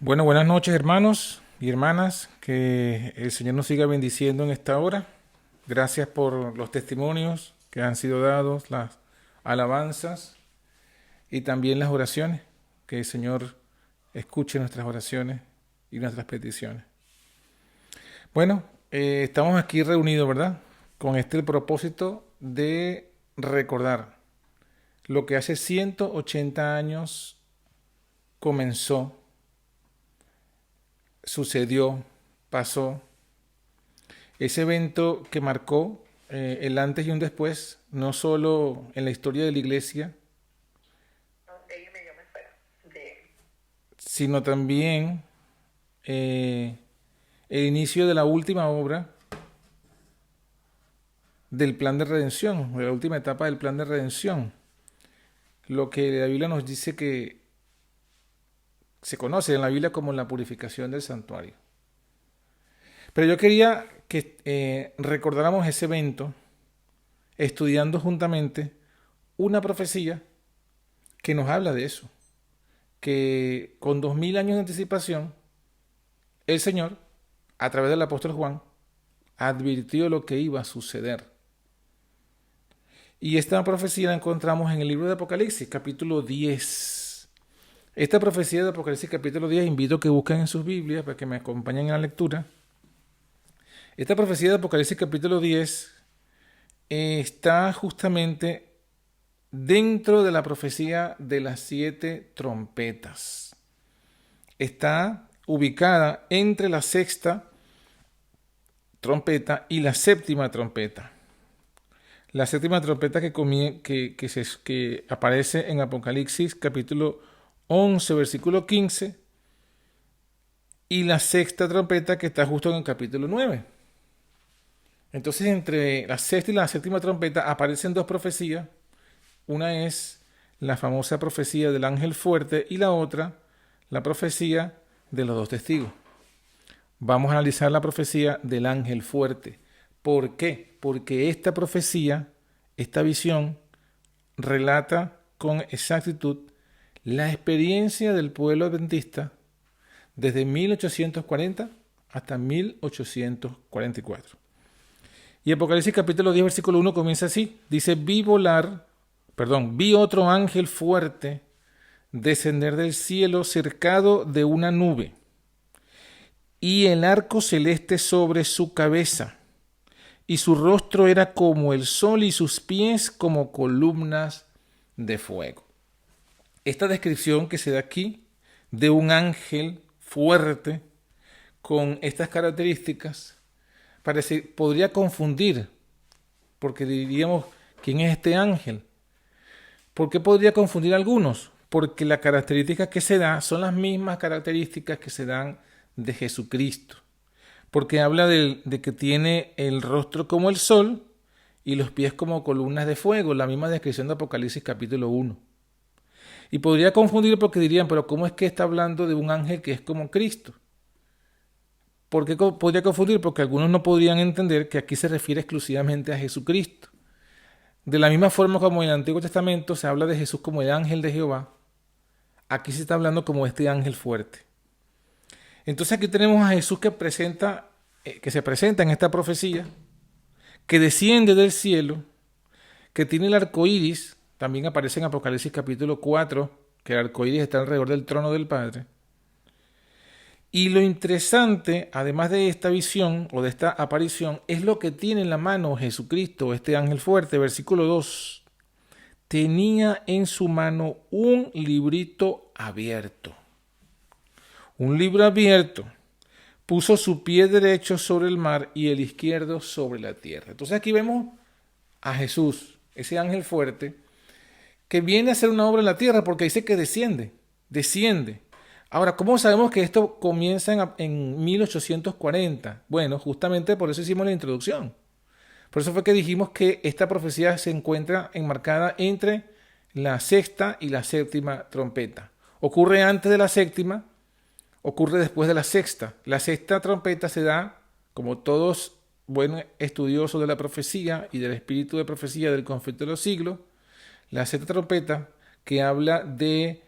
Bueno, buenas noches hermanos y hermanas, que el Señor nos siga bendiciendo en esta hora. Gracias por los testimonios que han sido dados, las alabanzas y también las oraciones. Que el Señor escuche nuestras oraciones y nuestras peticiones. Bueno, estamos aquí reunidos, ¿verdad? Con el propósito de recordar lo que hace 180 años comenzó, sucedió, pasó. Ese evento que marcó el antes y un después, no solo en la historia de la iglesia, sino también el inicio de la última obra del plan de redención, de la última etapa del plan de redención. Lo que la Biblia nos dice que se conoce en la Biblia como la purificación del santuario. Pero yo quería que recordáramos ese evento estudiando juntamente una profecía que nos habla de eso, que con 2000 años de anticipación el Señor, a través del apóstol Juan, advirtió lo que iba a suceder. Y esta profecía la encontramos en el libro de Apocalipsis, capítulo 10. Esta profecía de Apocalipsis, capítulo 10, invito a que busquen en sus Biblias para que me acompañen en la lectura. Esta profecía de Apocalipsis, capítulo 10, está justamente dentro de la profecía de las 7 trompetas. Está ubicada entre la sexta trompeta y la séptima trompeta. La séptima trompeta que aparece en Apocalipsis capítulo 11, versículo 15, y la sexta trompeta que está justo en el capítulo 9. Entonces, entre la sexta y la séptima trompeta aparecen dos profecías. Una es la famosa profecía del ángel fuerte y la otra, la profecía de los dos testigos. Vamos a analizar la profecía del ángel fuerte. ¿Por qué? Porque esta profecía, esta visión, relata con exactitud la experiencia del pueblo adventista desde 1840 hasta 1844. Y Apocalipsis capítulo 10, versículo 1 comienza así. Dice, vi otro ángel fuerte descender del cielo cercado de una nube, y el arco celeste sobre su cabeza, y su rostro era como el sol y sus pies como columnas de fuego. Esta descripción que se da aquí de un ángel fuerte con estas características podría confundir, porque diríamos, ¿quién es este ángel? ¿Por qué podría confundir a algunos? Porque las características que se dan son las mismas características que se dan de Jesucristo. Porque habla de que tiene el rostro como el sol y los pies como columnas de fuego, la misma descripción de Apocalipsis capítulo 1. Y podría confundir porque dirían, pero ¿cómo es que está hablando de un ángel que es como Cristo? ¿Por qué podría confundir? Porque algunos no podrían entender que aquí se refiere exclusivamente a Jesucristo. De la misma forma como en el Antiguo Testamento se habla de Jesús como el ángel de Jehová, aquí se está hablando como este ángel fuerte. Entonces aquí tenemos a Jesús que se presenta en esta profecía, que desciende del cielo, que tiene el arco iris, también aparece en Apocalipsis capítulo 4, que el arco iris está alrededor del trono del Padre. Y lo interesante, además de esta visión o de esta aparición, es lo que tiene en la mano Jesucristo, este ángel fuerte. Versículo 2. Tenía en su mano un librito abierto. Un libro abierto. Puso su pie derecho sobre el mar y el izquierdo sobre la tierra. Entonces aquí vemos a Jesús, ese ángel fuerte, que viene a hacer una obra en la tierra porque dice que desciende. Ahora, ¿cómo sabemos que esto comienza en 1840? Bueno, justamente por eso hicimos la introducción. Por eso fue que dijimos que esta profecía se encuentra enmarcada entre la sexta y la séptima trompeta. Ocurre antes de la séptima, ocurre después de la sexta. La sexta trompeta se da, como todos buenos estudiosos de la profecía y del espíritu de profecía del conflicto de los siglos, la sexta trompeta que habla de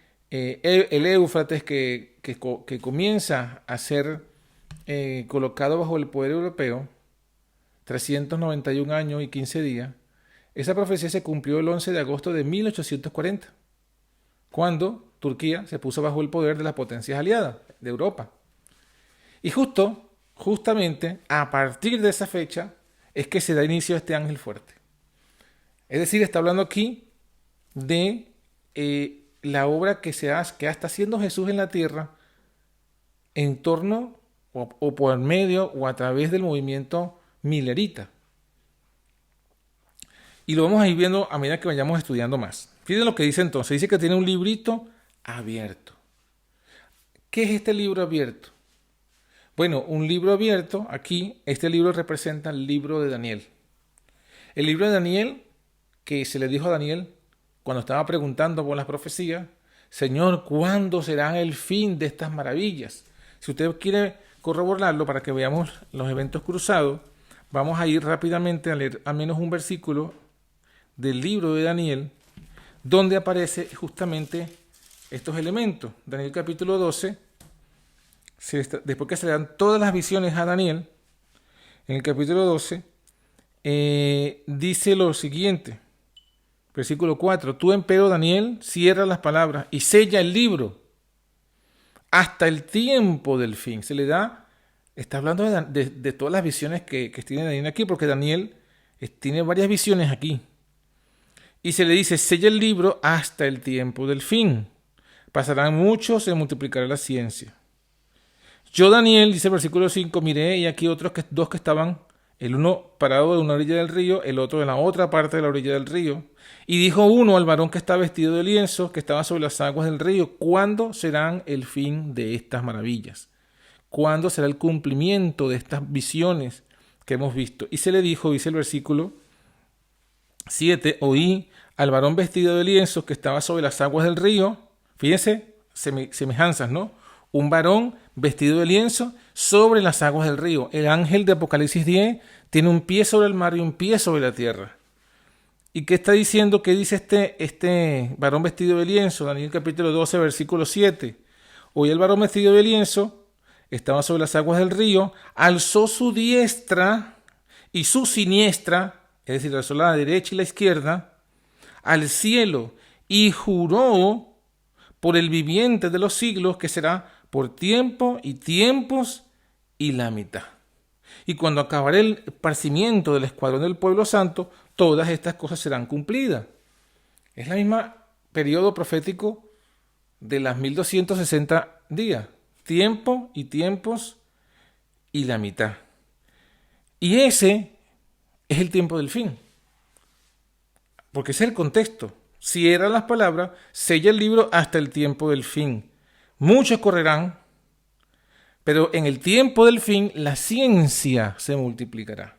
el Éufrates que comienza a ser colocado bajo el poder europeo, 391 años y 15 días, esa profecía se cumplió el 11 de agosto de 1840, cuando Turquía se puso bajo el poder de las potencias aliadas de Europa. Y justamente a partir de esa fecha es que se da inicio a este ángel fuerte. Es decir, está hablando aquí de la obra que está haciendo Jesús en la tierra en torno o por medio o a través del movimiento milerita. Y lo vamos a ir viendo a medida que vayamos estudiando más. Fíjense lo que dice entonces. Dice que tiene un librito abierto. ¿Qué es este libro abierto? Bueno, un libro abierto, aquí, este libro representa el libro de Daniel. El libro de Daniel, que se le dijo a Daniel cuando estaba preguntando por las profecías, Señor, ¿cuándo será el fin de estas maravillas? Si usted quiere corroborarlo para que veamos los eventos cruzados, vamos a ir rápidamente a leer al menos un versículo del libro de Daniel, donde aparece justamente estos elementos. Daniel capítulo 12, después que se le dan todas las visiones a Daniel, en el capítulo 12, dice lo siguiente, versículo 4, tú empero Daniel, cierra las palabras y sella el libro hasta el tiempo del fin. Se le da, está hablando de todas las visiones que tiene Daniel aquí, porque Daniel tiene varias visiones aquí. Y se le dice, sella el libro hasta el tiempo del fin. Pasarán muchos, se multiplicará la ciencia. Yo, Daniel, dice el versículo 5, miré y aquí dos que estaban, el uno parado de una orilla del río, el otro en la otra parte de la orilla del río. Y dijo uno al varón que estaba vestido de lienzo, que estaba sobre las aguas del río, ¿cuándo serán el fin de estas maravillas? ¿Cuándo será el cumplimiento de estas visiones que hemos visto? Y se le dijo, dice el versículo 7, oí al varón vestido de lienzo que estaba sobre las aguas del río. Fíjense, semejanzas, ¿no? Un varón vestido de lienzo sobre las aguas del río. El ángel de Apocalipsis 10 tiene un pie sobre el mar y un pie sobre la tierra. ¿Y qué está diciendo? ¿Qué dice este varón vestido de lienzo? Daniel capítulo 12, versículo 7. Hoy el varón vestido de lienzo estaba sobre las aguas del río, alzó su diestra y su siniestra, es decir, alzó la derecha y la izquierda, al cielo y juró por el viviente de los siglos que será por tiempo y tiempos y la mitad. Y cuando acabaré el esparcimiento del escuadrón del pueblo santo, todas estas cosas serán cumplidas. Es la misma periodo profético de las 1260 días. Tiempo y tiempos y la mitad. Y ese es el tiempo del fin. Porque ese es el contexto. Cierra las palabras, sella el libro hasta el tiempo del fin. Muchos correrán, pero en el tiempo del fin la ciencia se multiplicará.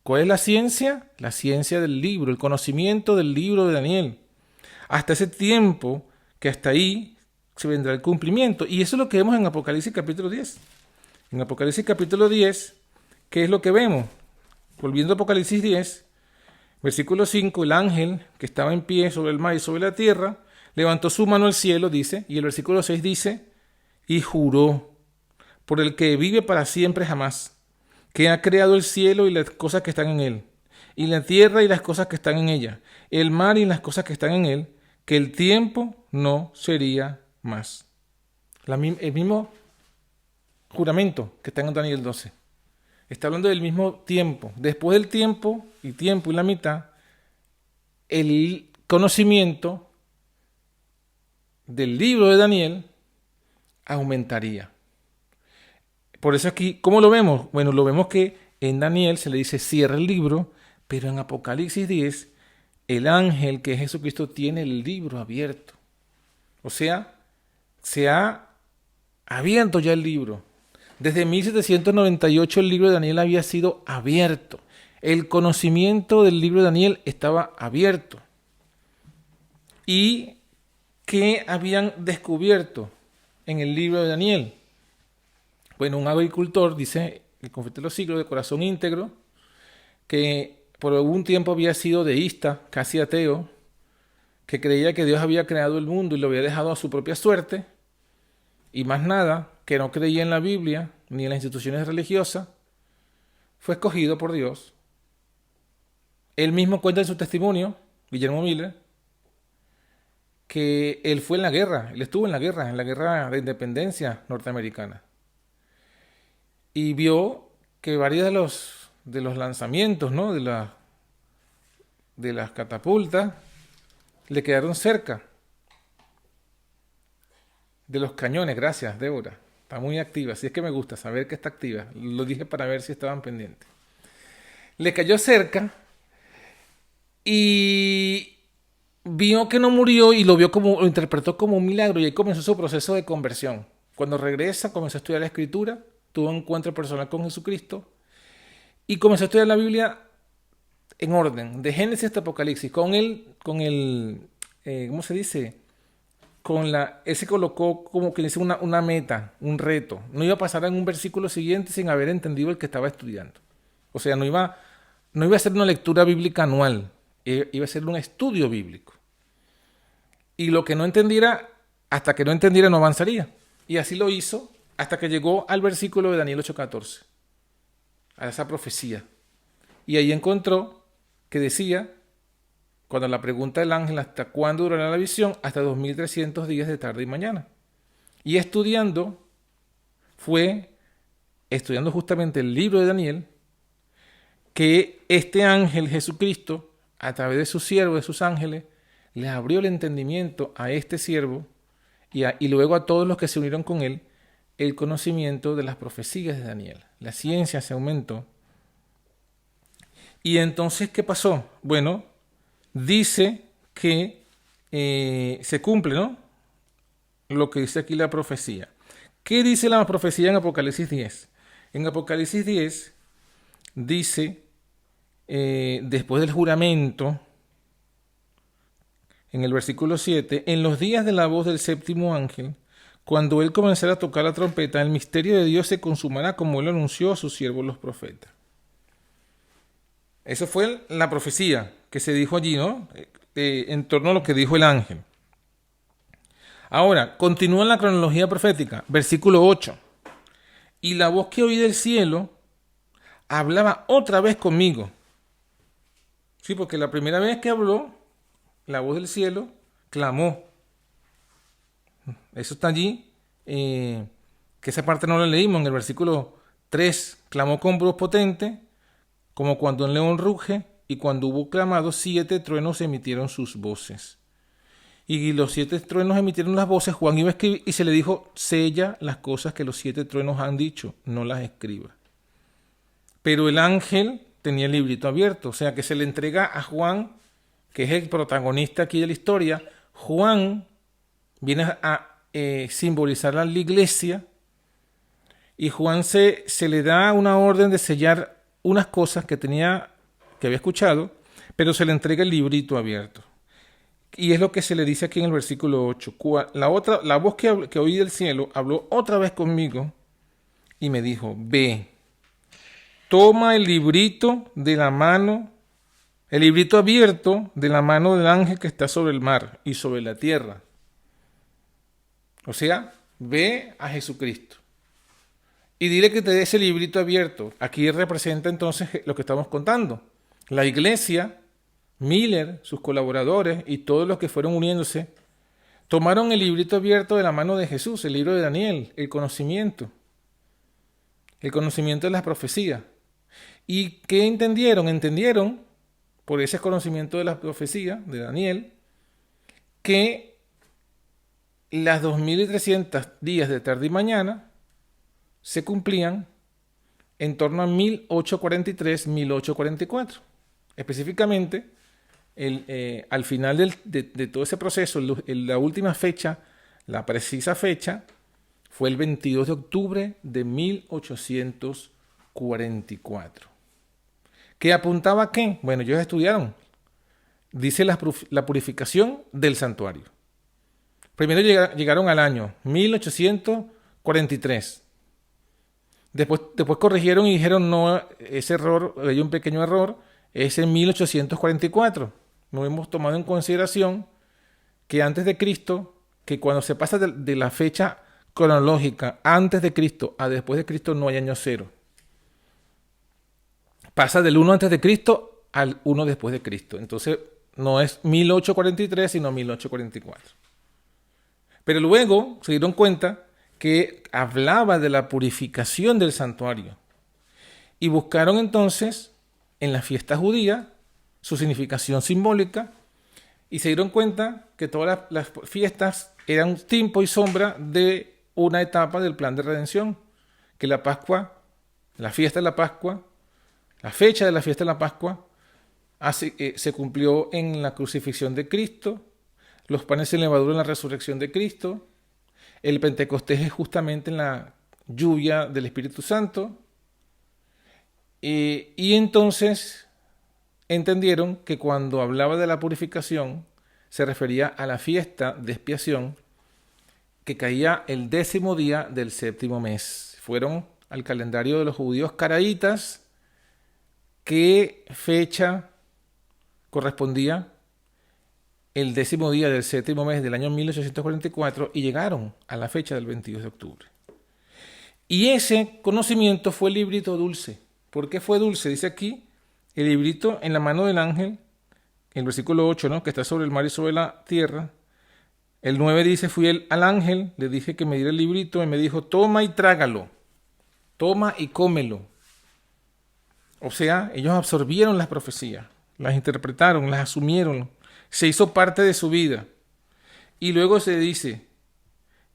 ¿Cuál es la ciencia? La ciencia del libro, el conocimiento del libro de Daniel. Hasta ese tiempo, que hasta ahí se vendrá el cumplimiento. Y eso es lo que vemos en Apocalipsis capítulo 10. En Apocalipsis capítulo 10, ¿qué es lo que vemos? Volviendo a Apocalipsis 10, versículo 5, el ángel que estaba en pie sobre el mar y sobre la tierra, levantó su mano al cielo, dice, y el versículo 6 dice, y juró por el que vive para siempre jamás, que ha creado el cielo y las cosas que están en él, y la tierra y las cosas que están en ella, el mar y las cosas que están en él, que el tiempo no sería más. El mismo juramento que está en Daniel 12. Está hablando del mismo tiempo. Después del tiempo y la mitad, el conocimiento del libro de Daniel aumentaría. Por eso aquí, ¿cómo lo vemos? Bueno, lo vemos que en Daniel se le dice cierra el libro, pero en Apocalipsis 10, el ángel que es Jesucristo tiene el libro abierto. O sea, se ha abierto ya el libro. Desde 1798 el libro de Daniel había sido abierto. El conocimiento del libro de Daniel estaba abierto. ¿Y qué habían descubierto en el libro de Daniel? Bueno, un agricultor, dice el Confeta de los Siglos, de corazón íntegro, que por algún tiempo había sido deísta, casi ateo, que creía que Dios había creado el mundo y lo había dejado a su propia suerte, y más nada, que no creía en la Biblia ni en las instituciones religiosas, fue escogido por Dios. Él mismo cuenta en su testimonio, Guillermo Miller, que él fue en la guerra, él estuvo en la guerra de independencia norteamericana, y vio que varios de los lanzamientos, ¿no? de las catapultas le quedaron cerca de los cañones. Gracias, Débora. Está muy activa. Así es que me gusta saber que está activa. Lo dije para ver si estaban pendientes. Le cayó cerca y vio que no murió y lo interpretó como un milagro, y ahí comenzó su proceso de conversión. Cuando regresa, comenzó a estudiar la Escritura, tuvo un encuentro personal con Jesucristo y comenzó a estudiar la Biblia en orden, de Génesis hasta Apocalipsis, ¿cómo se dice? Él se colocó como que dice una meta, un reto. No iba a pasar en un versículo siguiente sin haber entendido el que estaba estudiando. O sea, no iba a ser una lectura bíblica anual, iba a ser un estudio bíblico. Y lo que no entendiera, hasta que no entendiera, no avanzaría. Y así lo hizo hasta que llegó al versículo de Daniel 8:14, a esa profecía. Y ahí encontró que decía, cuando la pregunta del ángel, ¿hasta cuándo durará la visión? Hasta 2300 días de tarde y mañana. Y fue estudiando justamente el libro de Daniel, que este ángel Jesucristo, a través de su siervo, de sus ángeles, le abrió el entendimiento a este siervo y luego a todos los que se unieron con él, el conocimiento de las profecías de Daniel. La ciencia se aumentó. Y entonces, ¿qué pasó? Bueno, dice que se cumple, ¿no? Lo que dice aquí la profecía. ¿Qué dice la profecía en Apocalipsis 10? En Apocalipsis 10 dice, después del juramento, en el versículo 7, en los días de la voz del séptimo ángel, cuando él comenzara a tocar la trompeta, el misterio de Dios se consumará como él anunció a sus siervos los profetas. Eso fue la profecía que se dijo allí, ¿no? En torno a lo que dijo el ángel. Ahora, continúa en la cronología profética, versículo 8. Y la voz que oí del cielo hablaba otra vez conmigo. Sí, porque la primera vez que habló, la voz del cielo clamó. Eso está allí, que esa parte no la leímos en el versículo 3. Clamó con voz potente, como cuando un león ruge, y cuando hubo clamado, 7 truenos emitieron sus voces. Y los 7 truenos emitieron las voces, Juan iba a escribir, y se le dijo, sella las cosas que los 7 truenos han dicho, no las escriba. Pero el ángel tenía el librito abierto, o sea que se le entrega a Juan, que es el protagonista aquí de la historia. Juan viene a simbolizar a la iglesia, y Juan se le da una orden de sellar unas cosas que había escuchado, pero se le entrega el librito abierto. Y es lo que se le dice aquí en el versículo 8. La voz que oí del cielo habló otra vez conmigo y me dijo, ve, toma el librito abierto de la mano del ángel que está sobre el mar y sobre la tierra. O sea, ve a Jesucristo y dile que te dé ese librito abierto. Aquí representa entonces lo que estamos contando. La iglesia, Miller, sus colaboradores y todos los que fueron uniéndose, tomaron el librito abierto de la mano de Jesús, el libro de Daniel, el conocimiento de las profecías. ¿Y qué entendieron? Entendieron, por ese conocimiento de las profecías de Daniel, que las 2300 días de tarde y mañana se cumplían en torno a 1843-1844. Específicamente, al final de todo ese proceso, la última fecha, la precisa fecha, fue el 22 de octubre de 1844. ¿Qué apuntaba a qué? Bueno, ellos estudiaron. Dice la purificación del santuario. Primero llegaron al año 1843. Después corrigieron y dijeron, no, ese error, hay un pequeño error, es en 1844. No hemos tomado en consideración que antes de Cristo, que cuando se pasa de la fecha cronológica antes de Cristo a después de Cristo no hay año cero. Pasa del 1 antes de Cristo al 1 después de Cristo. Entonces no es 1843, sino 1844. Pero luego se dieron cuenta que hablaba de la purificación del santuario. Y buscaron entonces en la fiesta judía su significación simbólica y se dieron cuenta que todas las fiestas eran tiempo y sombra de una etapa del plan de redención, que la Pascua, la fiesta de la Pascua, la fecha de la fiesta de la Pascua se cumplió en la crucifixión de Cristo, los panes sin levadura en la resurrección de Cristo, el Pentecostés es justamente en la lluvia del Espíritu Santo, y entonces entendieron que cuando hablaba de la purificación se refería a la fiesta de expiación que caía el 10º día del 7º mes. Fueron al calendario de los judíos caraítas qué fecha correspondía el 10º día del 7º mes del año 1844 y llegaron a la fecha del 22 de octubre. Y ese conocimiento fue el librito dulce. ¿Por qué fue dulce? Dice aquí, el librito en la mano del ángel, el versículo 8, ¿no? Que está sobre el mar y sobre la tierra. El 9 dice, fui al ángel, le dije que me diera el librito y me dijo, toma y trágalo, toma y cómelo. O sea, ellos absorbieron las profecías, las interpretaron, las asumieron, se hizo parte de su vida. Y luego se dice,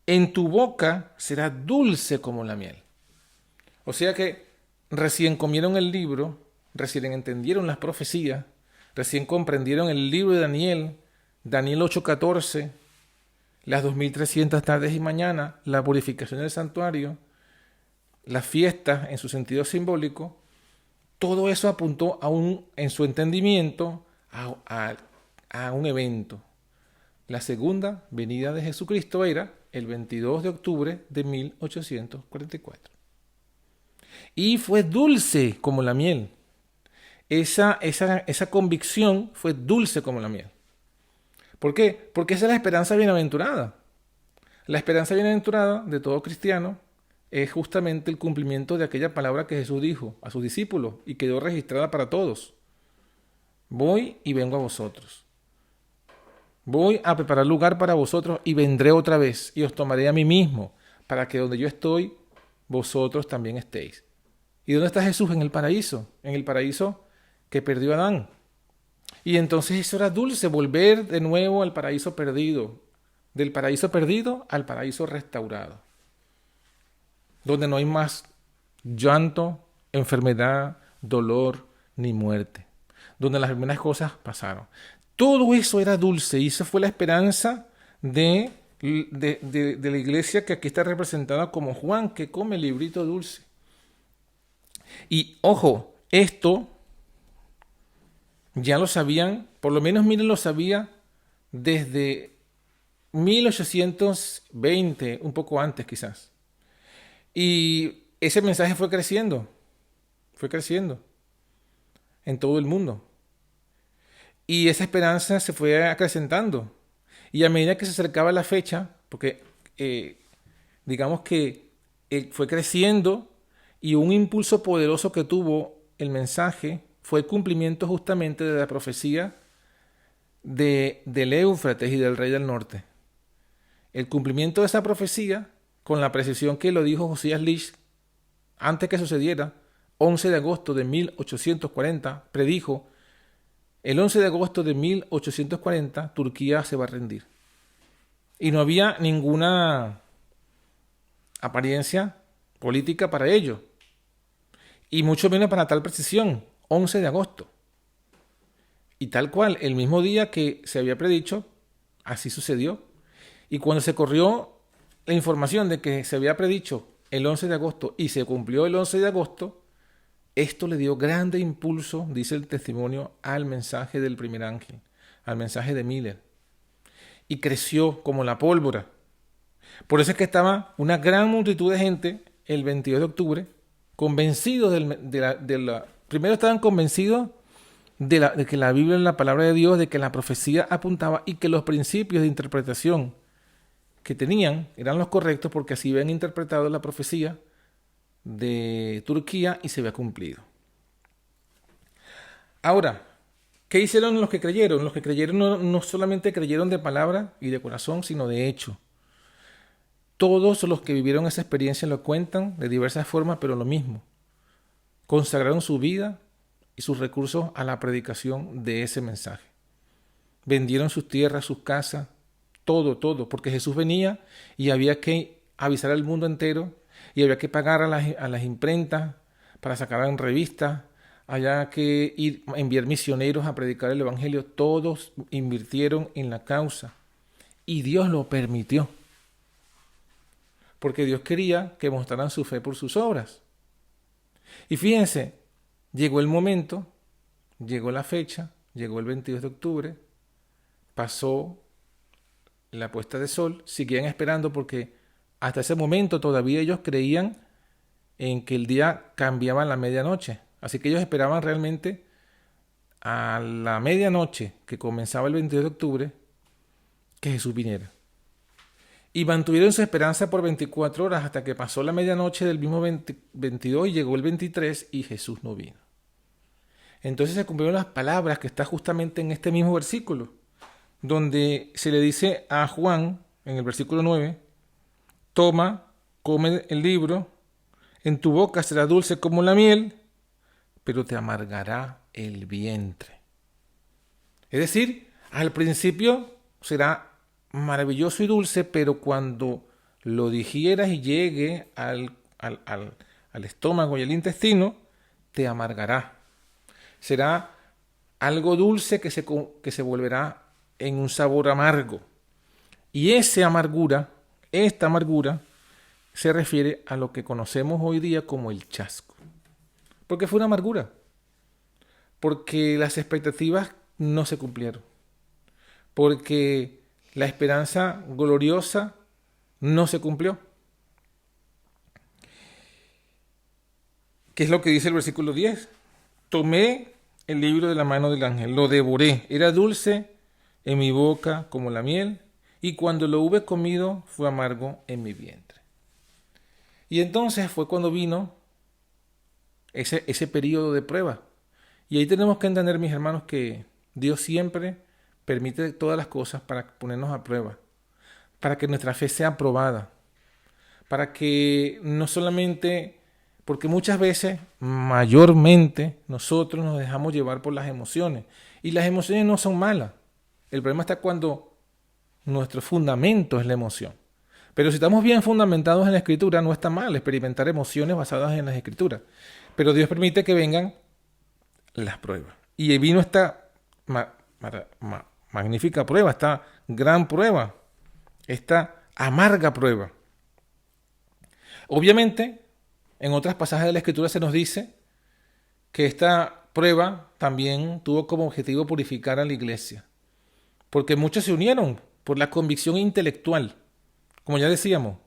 en tu boca será dulce como la miel. O sea que recién comieron el libro, recién entendieron las profecías, recién comprendieron el libro de Daniel, Daniel 8:14, las 2300 tardes y mañanas, la purificación del santuario, las fiestas en su sentido simbólico. Todo eso apuntó en su entendimiento a un evento. La segunda venida de Jesucristo era el 22 de octubre de 1844. Y fue dulce como la miel. Esa convicción fue dulce como la miel. ¿Por qué? Porque esa es la esperanza bienaventurada. La esperanza bienaventurada de todo cristiano es justamente el cumplimiento de aquella palabra que Jesús dijo a sus discípulos y quedó registrada para todos. Voy y vengo a vosotros. Voy a preparar lugar para vosotros y vendré otra vez y os tomaré a mí mismo para que donde yo estoy, vosotros también estéis. ¿Y dónde está Jesús? En el paraíso que perdió Adán. Y entonces eso era dulce, volver de nuevo al paraíso perdido, del paraíso perdido al paraíso restaurado, donde no hay más llanto, enfermedad, dolor ni muerte, donde las primeras cosas pasaron. Todo eso era dulce y esa fue la esperanza de la iglesia que aquí está representada como Juan, que come el librito dulce. Y ojo, esto ya lo sabían, por lo menos Miller lo sabía desde 1820, un poco antes quizás. Y ese mensaje fue creciendo en todo el mundo. Y esa esperanza se fue acrecentando. Y a medida que se acercaba la fecha, porque digamos que fue creciendo y un impulso poderoso que tuvo el mensaje fue el cumplimiento justamente de la profecía del Éufrates y del rey del norte. El cumplimiento de esa profecía, con la precisión que lo dijo Josías Lisch, antes que sucediera, 11 de agosto de 1840, predijo, el 11 de agosto de 1840 Turquía se va a rendir. Y no había ninguna apariencia política para ello, y mucho menos para tal precisión, 11 de agosto. Y tal cual, el mismo día que se había predicho, así sucedió. Y cuando se corrió la información de que se había predicho el 11 de agosto y se cumplió el 11 de agosto, esto le dio grande impulso, dice el testimonio, al mensaje del primer ángel, al mensaje de Miller. Y creció como la pólvora. Por eso es que estaba una gran multitud de gente el 22 de octubre, convencidos primero estaban convencidos de que la Biblia es la palabra de Dios, de que la profecía apuntaba y que los principios de interpretación que tenían eran los correctos porque así habían interpretado la profecía de Turquía y se había cumplido. Ahora, ¿qué hicieron los que creyeron? Los que creyeron no solamente creyeron de palabra y de corazón, sino de hecho. Todos los que vivieron esa experiencia lo cuentan de diversas formas, pero lo mismo. Consagraron su vida y sus recursos a la predicación de ese mensaje. Vendieron sus tierras, sus casas, todo, porque Jesús venía y había que avisar al mundo entero y había que pagar a las imprentas para sacar en revistas, había que enviar misioneros a predicar el evangelio. Todos invirtieron en la causa y Dios lo permitió, porque Dios quería que mostraran su fe por sus obras. Y fíjense, llegó el momento, llegó la fecha, llegó el 22 de octubre, pasó la puesta de sol, seguían esperando porque hasta ese momento todavía ellos creían en que el día cambiaba a la medianoche. Así que ellos esperaban realmente a la medianoche que comenzaba el 22 de octubre que Jesús viniera. Y mantuvieron su esperanza por 24 horas hasta que pasó la medianoche del mismo 22 y llegó el 23 y Jesús no vino. Entonces se cumplieron las palabras que está justamente en este mismo versículo, donde se le dice a Juan, en el versículo 9, toma, come el libro, en tu boca será dulce como la miel, pero te amargará el vientre. Es decir, al principio será maravilloso y dulce, pero cuando lo digieras y llegue al estómago y al intestino, te amargará. Será algo dulce que se volverá en un sabor amargo. Y esta amargura, se refiere a lo que conocemos hoy día como el chasco. ¿Por qué fue una amargura? Porque las expectativas no se cumplieron. Porque la esperanza gloriosa no se cumplió. ¿Qué es lo que dice el versículo 10? Tomé el libro de la mano del ángel, lo devoré, era dulce en mi boca como la miel, y cuando lo hube comido fue amargo en mi vientre. Y entonces fue cuando vino ese periodo de prueba. Y ahí tenemos que entender, mis hermanos, que Dios siempre permite todas las cosas para ponernos a prueba, para que nuestra fe sea probada, para que no solamente, porque muchas veces, mayormente, nosotros nos dejamos llevar por las emociones, y las emociones no son malas. El problema está cuando nuestro fundamento es la emoción. Pero si estamos bien fundamentados en la Escritura, no está mal experimentar emociones basadas en las Escrituras. Pero Dios permite que vengan las pruebas. Y vino esta magnífica prueba, esta gran prueba, esta amarga prueba. Obviamente, en otros pasajes de la Escritura se nos dice que esta prueba también tuvo como objetivo purificar a la iglesia. Porque muchos se unieron por la convicción intelectual. Como ya decíamos,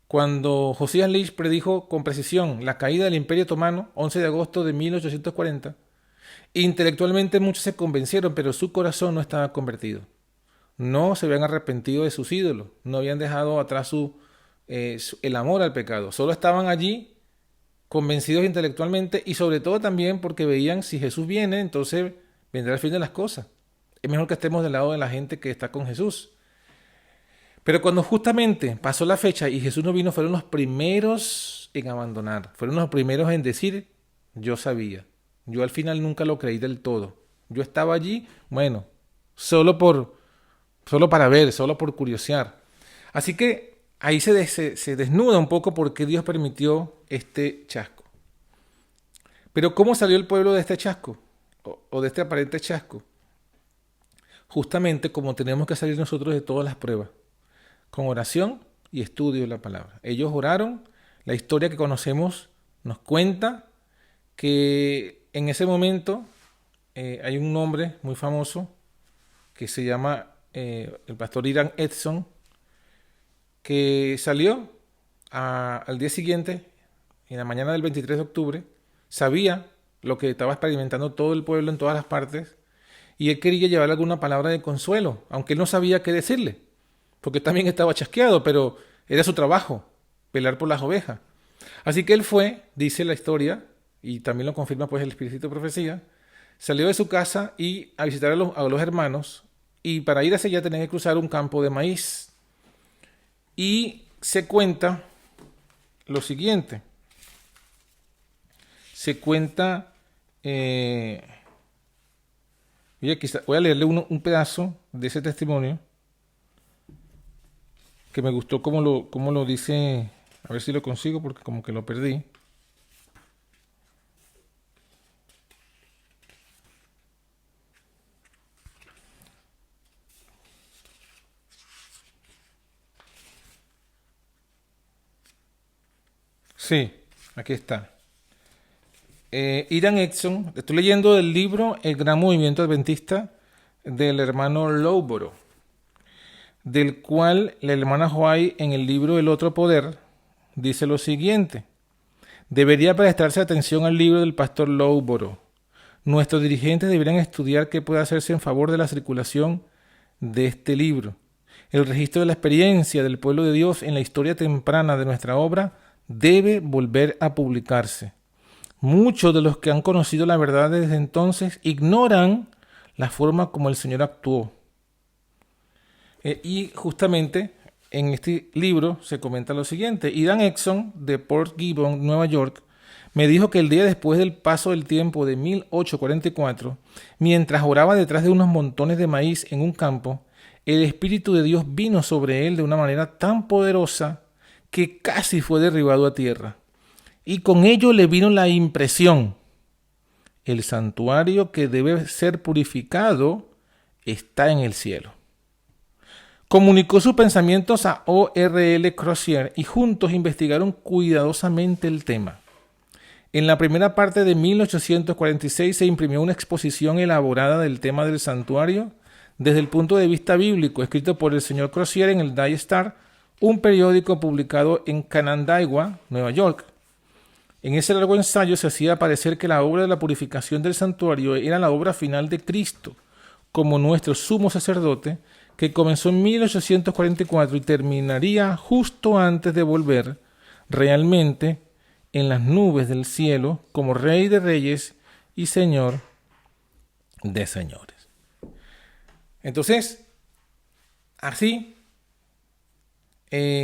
cuando Josías Lich predijo con precisión la caída del Imperio Otomano, 11 de agosto de 1840, intelectualmente muchos se convencieron, pero su corazón no estaba convertido. No se habían arrepentido de sus ídolos, no habían dejado atrás el amor al pecado. Solo estaban allí convencidos intelectualmente y sobre todo también porque veían si Jesús viene, entonces vendrá el fin de las cosas. Es mejor que estemos del lado de la gente que está con Jesús. Pero cuando justamente pasó la fecha y Jesús no vino, fueron los primeros en abandonar. Fueron los primeros en decir, yo sabía. Yo al final nunca lo creí del todo. Yo estaba allí, bueno, solo para ver, solo por curiosear. Así que ahí se desnuda un poco por qué Dios permitió este chasco. Pero ¿cómo salió el pueblo de este chasco? O de este aparente chasco. Justamente como tenemos que salir nosotros de todas las pruebas, con oración y estudio de la palabra. Ellos oraron, la historia que conocemos nos cuenta que en ese momento hay un hombre muy famoso que se llama el pastor Irán Edson, que salió al día siguiente, en la mañana del 23 de octubre, sabía lo que estaba experimentando todo el pueblo en todas las partes, y él quería llevarle alguna palabra de consuelo, aunque él no sabía qué decirle, porque también estaba chasqueado, pero era su trabajo, velar por las ovejas. Así que él fue, dice la historia, y también lo confirma pues el Espíritu de Profecía, salió de su casa y a visitar a los hermanos, y para ir hacia allá tenía que cruzar un campo de maíz. Y se cuenta lo siguiente. Se cuenta... voy a leerle un pedazo de ese testimonio que me gustó cómo lo dice. A ver si lo consigo porque como que lo perdí. Sí, aquí está. Iran Edson, estoy leyendo el libro El Gran Movimiento Adventista del hermano Lowborough, del cual la hermana White en el libro El Otro Poder dice lo siguiente: debería prestarse atención al libro del pastor Lowborough. Nuestros dirigentes deberían estudiar qué puede hacerse en favor de la circulación de este libro. El registro de la experiencia del pueblo de Dios en la historia temprana de nuestra obra debe volver a publicarse. Muchos de los que han conocido la verdad desde entonces ignoran la forma como el Señor actuó. Y justamente en este libro se comenta lo siguiente: Ian Exon de Port Gibbon, Nueva York, me dijo que el día después del paso del tiempo de 1844, mientras oraba detrás de unos montones de maíz en un campo, el Espíritu de Dios vino sobre él de una manera tan poderosa que casi fue derribado a tierra. Y con ello le vino la impresión: el santuario que debe ser purificado está en el cielo. Comunicó sus pensamientos a O.R.L. Crozier y juntos investigaron cuidadosamente el tema. En la primera parte de 1846 se imprimió una exposición elaborada del tema del santuario desde el punto de vista bíblico, escrito por el señor Crozier en el Day Star, un periódico publicado en Canandaigua, Nueva York. En ese largo ensayo se hacía parecer que la obra de la purificación del santuario era la obra final de Cristo, como nuestro sumo sacerdote, que comenzó en 1844 y terminaría justo antes de volver realmente en las nubes del cielo como Rey de Reyes y Señor de Señores. Entonces, así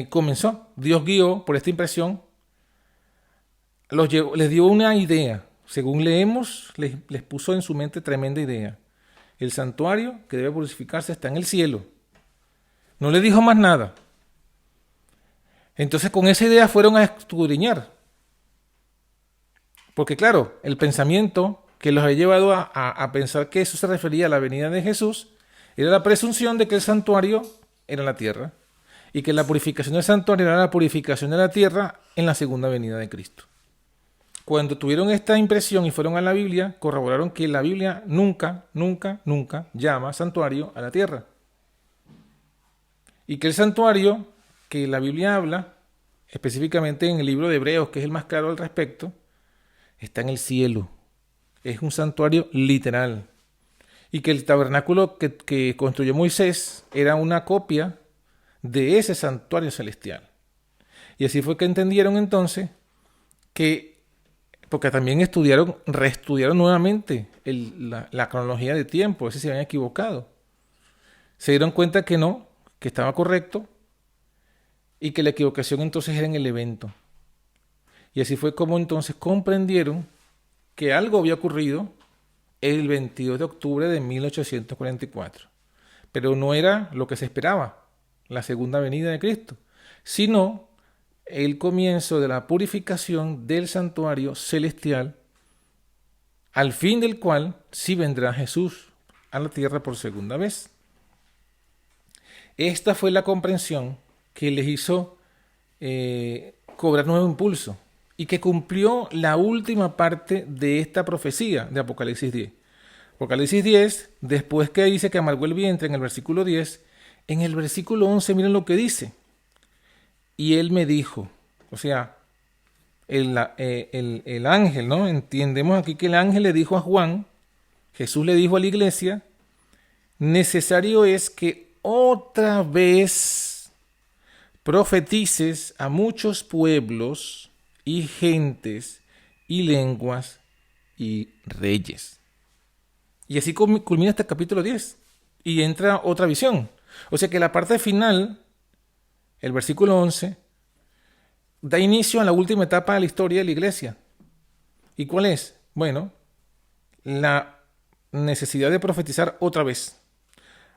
comenzó. Dios guió por esta impresión. Les dio una idea. Según leemos, les puso en su mente tremenda idea. El santuario que debe purificarse está en el cielo. No le dijo más nada. Entonces con esa idea fueron a escudriñar. Porque claro, el pensamiento que los había llevado a pensar que eso se refería a la venida de Jesús era la presunción de que el santuario era la tierra y que la purificación del santuario era la purificación de la tierra en la segunda venida de Cristo. Cuando tuvieron esta impresión y fueron a la Biblia, corroboraron que la Biblia nunca llama santuario a la tierra. Y que el santuario que la Biblia habla, específicamente en el libro de Hebreos, que es el más claro al respecto, está en el cielo. Es un santuario literal. Y que el tabernáculo que construyó Moisés era una copia de ese santuario celestial. Y así fue que entendieron entonces que, porque también reestudiaron nuevamente la cronología de tiempo, si se habían equivocado. Se dieron cuenta que no, que estaba correcto, y que la equivocación entonces era en el evento. Y así fue como entonces comprendieron que algo había ocurrido el 22 de octubre de 1844. Pero no era lo que se esperaba, la segunda venida de Cristo, sino el comienzo de la purificación del santuario celestial, al fin del cual sí vendrá Jesús a la tierra por segunda vez. Esta fue la comprensión que les hizo cobrar nuevo impulso y que cumplió la última parte de esta profecía de Apocalipsis 10. Apocalipsis 10, después que dice que amargó el vientre en el versículo 10, en el versículo 11 miren lo que dice. Y él me dijo, o sea, el ángel, ¿no? Entendemos aquí que el ángel le dijo a Juan, Jesús le dijo a la iglesia, necesario es que otra vez profetices a muchos pueblos y gentes y lenguas y reyes. Y así culmina este capítulo 10 y entra otra visión. O sea que la parte final, el versículo 11, da inicio a la última etapa de la historia de la iglesia. ¿Y cuál es? Bueno, la necesidad de profetizar otra vez.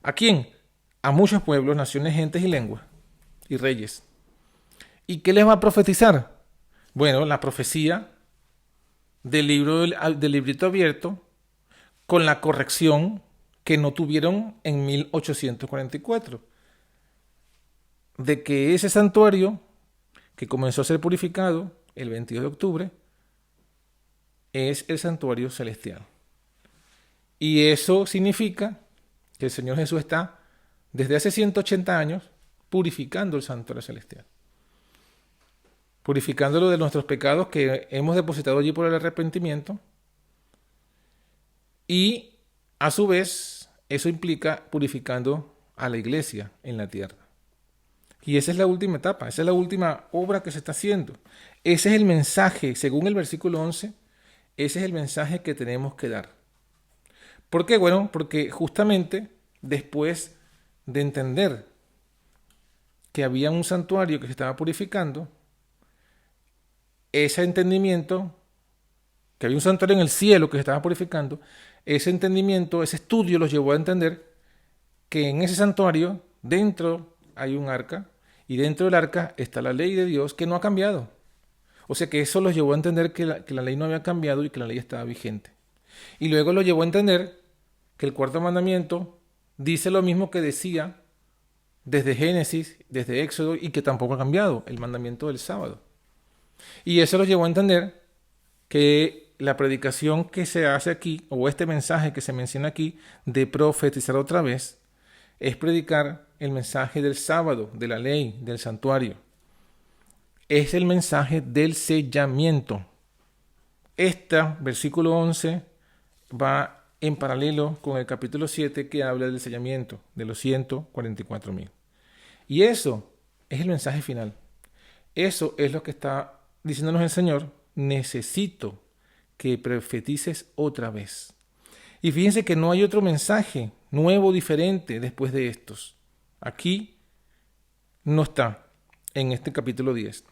¿A quién? A muchos pueblos, naciones, gentes y lenguas y reyes. ¿Y qué les va a profetizar? Bueno, la profecía del librito abierto con la corrección que no tuvieron en 1844. De que ese santuario que comenzó a ser purificado el 22 de octubre es el santuario celestial. Y eso significa que el Señor Jesús está desde hace 180 años purificando el santuario celestial. Purificándolo de nuestros pecados que hemos depositado allí por el arrepentimiento. Y a su vez, eso implica purificando a la iglesia en la tierra. Y esa es la última etapa, esa es la última obra que se está haciendo. Ese es el mensaje, según el versículo 11, ese es el mensaje que tenemos que dar. ¿Por qué? Bueno, porque justamente después de entender que había un santuario que se estaba purificando, ese entendimiento, que había un santuario en el cielo que se estaba purificando, ese entendimiento, ese estudio los llevó a entender que en ese santuario, dentro hay un arca, y dentro del arca está la ley de Dios que no ha cambiado. O sea que eso los llevó a entender que la ley no había cambiado y que la ley estaba vigente. Y luego los llevó a entender que el cuarto mandamiento dice lo mismo que decía desde Génesis, desde Éxodo, y que tampoco ha cambiado, el mandamiento del sábado. Y eso los llevó a entender que la predicación que se hace aquí, o este mensaje que se menciona aquí, de profetizar otra vez, es predicar el mensaje del sábado, de la ley, del santuario. Es el mensaje del sellamiento. Este versículo 11 va en paralelo con el capítulo 7 que habla del sellamiento de los 144,000. Y eso es el mensaje final. Eso es lo que está diciéndonos el Señor. Necesito que profetices otra vez. Y fíjense que no hay otro mensaje nuevo, diferente después de estos. Aquí no está en este capítulo 10.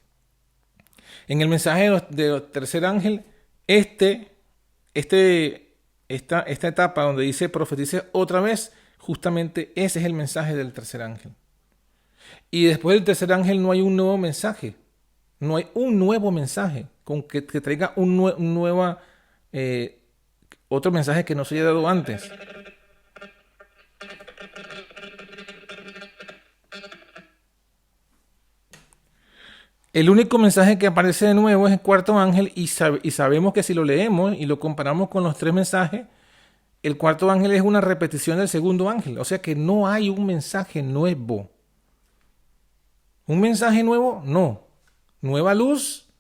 En el mensaje del tercer ángel, esta etapa donde dice profetice otra vez, justamente ese es el mensaje del tercer ángel. Y después del tercer ángel no hay un nuevo mensaje. No hay un nuevo mensaje con que traiga otro mensaje que no se haya dado antes. El único mensaje que aparece de nuevo es el cuarto ángel y sabemos que si lo leemos y lo comparamos con los tres mensajes, el cuarto ángel es una repetición del segundo ángel. O sea que no hay un mensaje nuevo. ¿Un mensaje nuevo? No. Nueva luz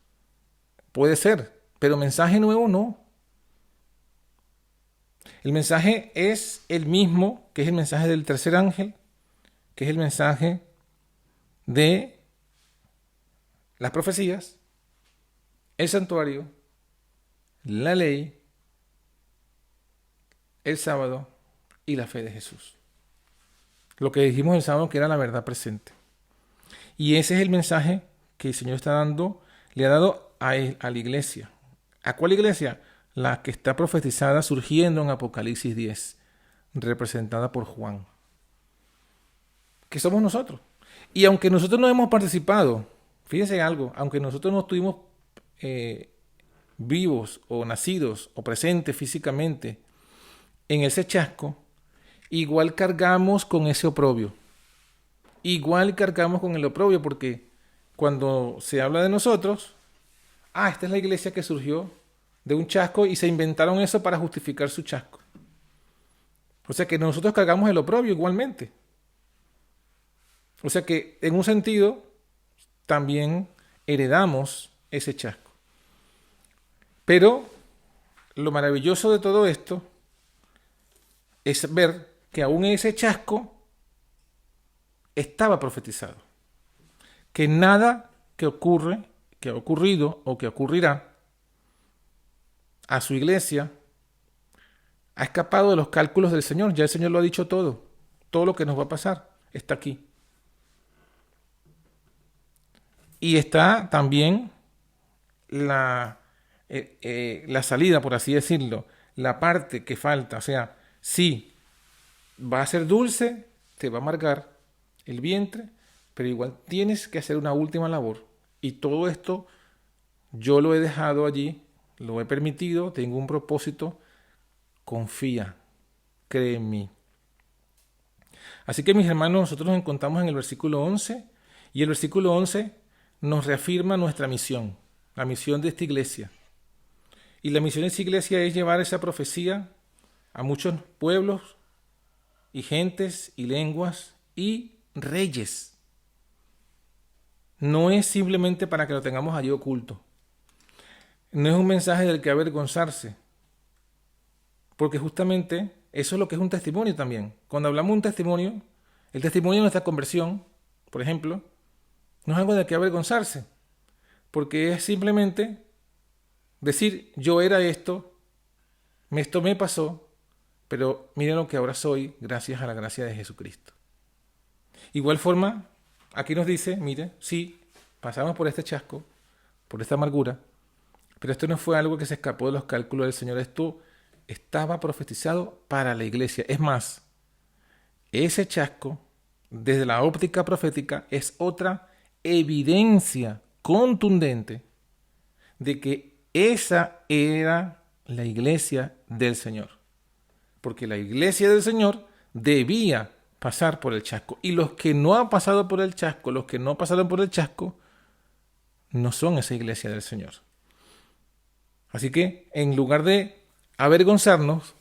puede ser, pero mensaje nuevo no. El mensaje es el mismo, que es el mensaje del tercer ángel, que es el mensaje de las profecías, el santuario, la ley, el sábado y la fe de Jesús. Lo que dijimos el sábado que era la verdad presente. Y ese es el mensaje que el Señor está dando, le ha dado a la iglesia. ¿A cuál iglesia? La que está profetizada surgiendo en Apocalipsis 10, representada por Juan. Que somos nosotros. Y aunque nosotros no hemos participado, fíjense algo, aunque nosotros no estuvimos vivos o nacidos o presentes físicamente en ese chasco, igual cargamos con ese oprobio. Igual cargamos con el oprobio porque cuando se habla de nosotros, esta es la iglesia que surgió de un chasco y se inventaron eso para justificar su chasco. O sea que nosotros cargamos el oprobio igualmente. O sea que en un sentido también heredamos ese chasco. Pero lo maravilloso de todo esto es ver que aún ese chasco estaba profetizado. Que nada que ocurre, que ha ocurrido o que ocurrirá a su iglesia ha escapado de los cálculos del Señor. Ya el Señor lo ha dicho todo. Todo lo que nos va a pasar está aquí. Y está también la salida, por así decirlo, la parte que falta. O sea, sí, va a ser dulce, te va a amargar el vientre, pero igual tienes que hacer una última labor. Y todo esto yo lo he dejado allí, lo he permitido, tengo un propósito, confía, cree en mí. Así que mis hermanos, nosotros nos encontramos en el versículo 11 y el versículo 11 nos reafirma nuestra misión, la misión de esta iglesia. Y la misión de esta iglesia es llevar esa profecía a muchos pueblos y gentes y lenguas y reyes. No es simplemente para que lo tengamos allí oculto. No es un mensaje del que avergonzarse, porque justamente eso es lo que es un testimonio también. Cuando hablamos de un testimonio, el testimonio de nuestra conversión, por ejemplo, no es algo del que avergonzarse, porque es simplemente decir, yo era esto me pasó, pero miren lo que ahora soy gracias a la gracia de Jesucristo. Igual forma, aquí nos dice, mire, sí, pasamos por este chasco, por esta amargura, pero esto no fue algo que se escapó de los cálculos del Señor. Esto estaba profetizado para la iglesia. Es más, ese chasco, desde la óptica profética, es otra evidencia contundente de que esa era la iglesia del Señor. Porque la iglesia del Señor debía pasar por el chasco. Y los que no han pasado por el chasco, los que no pasaron por el chasco, no son esa iglesia del Señor. Así que, en lugar de avergonzarnos,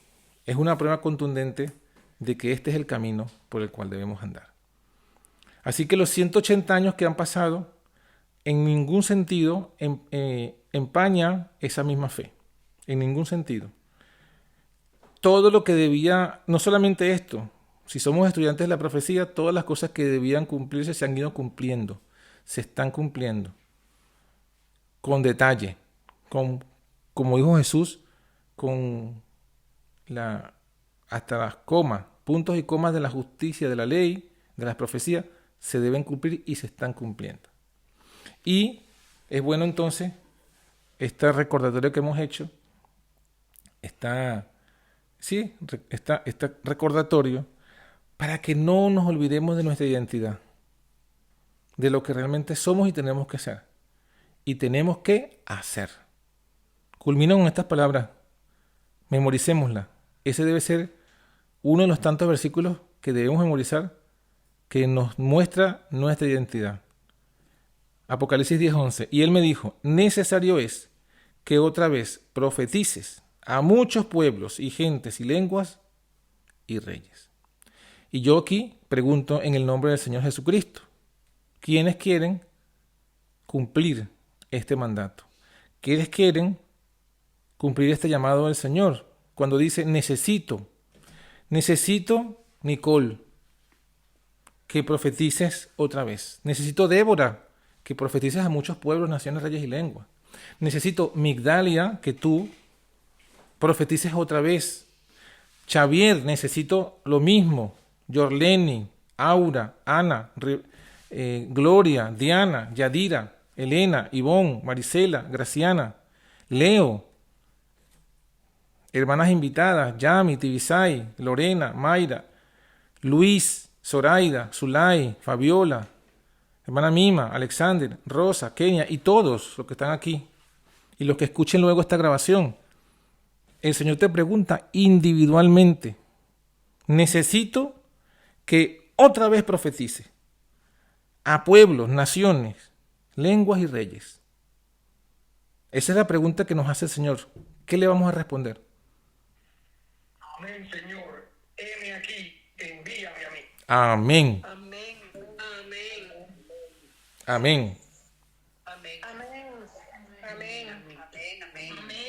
es una prueba contundente de que este es el camino por el cual debemos andar. Así que los 180 años que han pasado, en ningún sentido empaña esa misma fe. En ningún sentido. Todo lo que debía, no solamente esto, si somos estudiantes de la profecía, todas las cosas que debían cumplirse se han ido cumpliendo, se están cumpliendo, con detalle, como dijo Jesús, con hasta las comas, puntos y comas de la justicia, de la ley, de las profecías, se deben cumplir y se están cumpliendo. Y es bueno entonces, este recordatorio que hemos hecho, este recordatorio, para que no nos olvidemos de nuestra identidad, de lo que realmente somos y tenemos que ser. Y tenemos que hacer. Culmino con estas palabras. Memoricémoslas. Ese debe ser uno de los tantos versículos que debemos memorizar que nos muestra nuestra identidad. Apocalipsis 10:11. Y él me dijo, necesario es que otra vez profetices a muchos pueblos y gentes y lenguas y reyes. Y yo aquí pregunto en el nombre del Señor Jesucristo, ¿quiénes quieren cumplir este mandato? ¿Quiénes quieren cumplir este llamado del Señor? Cuando dice necesito, Nicole, que profetices otra vez. Necesito, Débora, que profetices a muchos pueblos, naciones, reyes y lenguas. Necesito, Migdalia, que tú profetices otra vez. Xavier, necesito lo mismo. Yorleni, Aura, Ana, Gloria, Diana, Yadira, Elena, Ivonne, Marisela, Graciana, Leo, hermanas invitadas, Yami, Tibisay, Lorena, Mayra, Luis, Zoraida, Zulay, Fabiola, hermana Mima, Alexander, Rosa, Kenia y todos los que están aquí y los que escuchen luego esta grabación. El Señor te pregunta individualmente, necesito que otra vez profetice a pueblos, naciones, lenguas y reyes. Esa es la pregunta que nos hace el Señor. ¿Qué le vamos a responder? Amén, Señor. Heme aquí, envíame a mí. Amén. Amén. Amén. Amén.